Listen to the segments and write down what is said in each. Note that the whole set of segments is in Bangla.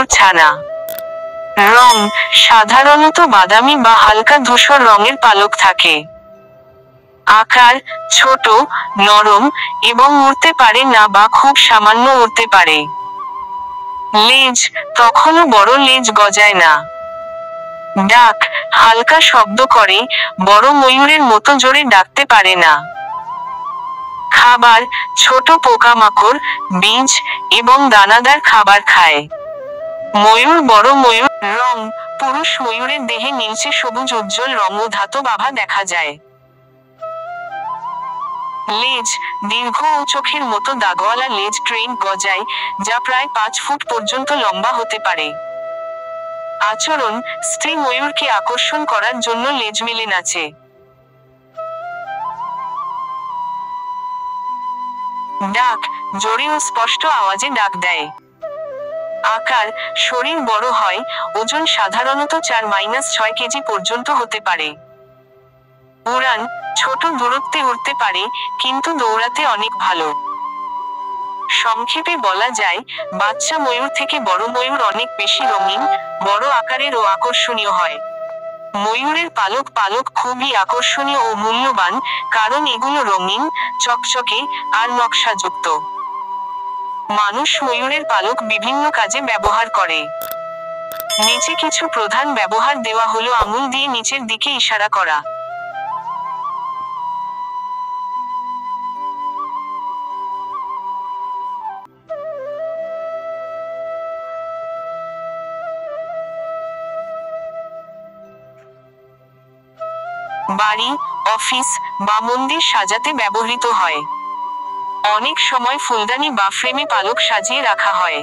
ময়ূর ছানা। রং সাধারণত বাদামি বা হালকা ধূসর রঙের পালক থাকে। আকার ছোট, নরম এবং উড়তে পারে না বা খুব সামান্য উড়তে পারে। লেজ তখনও বড় লেজ গজায় না। ডাক হালকা শব্দ করে, বড় ময়ূরের মতো জোরে ডাকতে পারে না। খাবার ছোট পোকামাকড়, বীজ এবং দানাদার খাবার খায়। ময়ূর বড় ময়ূর রং পুরুষ ময়ূরের দেহে নীলচে সবুজ উজ্জ্বল রং ও ধাতব আভা দেখা যায়। লেজ দীর্ঘ ও চোখের মতো দাগওয়ালা লেজ ট্রেন গজায়, যা প্রায় 5 ফুট পর্যন্ত লম্বা হতে পারে। আচরণ স্ত্রী ময়ূরকে আকর্ষণ করার জন্য লেজ মেলে নাচে। ডাক জোরে ও স্পষ্ট আওয়াজে ডাক দেয়। আকার শরীর বড় হয়, ওজন সাধারণত 4-6 কেজি পর্যন্ত হতে পারে। উড়ান ছোট দূরত্বে উড়তে পারে, কিন্তু দৌড়াতে অনেক ভালো। সংক্ষেপে বলা যায়, বাচ্চা ময়ূর থেকে বড় ময়ূর অনেক বেশি রঙিন, বড় আকারের ও আকর্ষণীয় হয়। ময়ূরের পালক খুবই আকর্ষণীয় ও মূল্যবান, কারণ এগুলো রঙিন, চকচকে আর নকশাযুক্ত। মানুষ ময়ূরের পালক বিভিন্ন কাজে ব্যবহার করে। নিচে কিছু প্রধান ব্যবহার দেওয়া হলো। আঙুল দিয়ে নিচের দিকে ইশারা করা। বাড়ি, অফিস বা মন্দির সাজাতে ব্যবহৃত হয়। অনেক সময় ফুলদানি বা ফ্রেমে পালক সাজিয়ে রাখা হয়।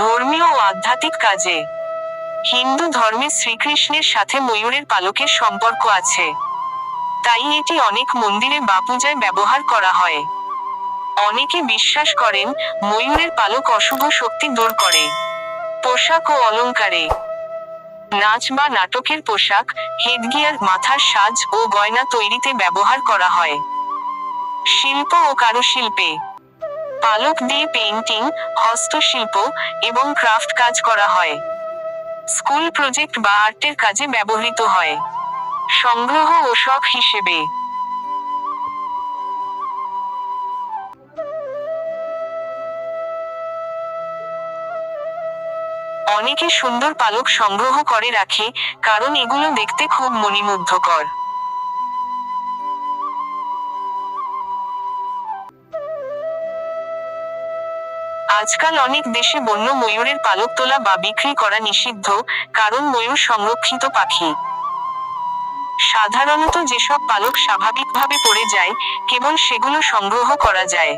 ধর্মীয় ও আধ্যাত্মিক কাজে হিন্দু ধর্মে শ্রীকৃষ্ণের সাথে ময়ূরের পালকের সম্পর্ক আছে, তাই এটি অনেক মন্দিরে বা পূজায় ব্যবহার করা হয়। অনেকে বিশ্বাস করেন, ময়ূরের পালক অশুভ শক্তি দূর করে। পোশাক ও অলংকারে নাচ বা নাটকের পোশাক, হেডগিয়ার, মাথার সাজ ও গয়না তৈরিতে ব্যবহার করা হয়। শিল্প ও কারুশিল্পে পালক দিয়ে পেইন্টিং, হস্তশিল্প এবং ক্রাফট কাজ করা হয়। স্কুল প্রজেক্ট বা আর্টের কাজে ব্যবহৃত হয়। সংগ্রহ ও শখ হিসেবে অনেকে সুন্দর পালক সংগ্রহ করে রাখে, কারণ এগুলো দেখতে খুব মনোমুগ্ধকর। আজকাল অনেক দেশে বন্য ময়ূরের পালক তোলা বা বিক্রি করা নিষিদ্ধ, কারণ ময়ূর সংরক্ষিত পাখি। সাধারণত যেসব পালক স্বাভাবিকভাবে পড়ে যায়, কেবল সেগুলো সংগ্রহ করা যায়।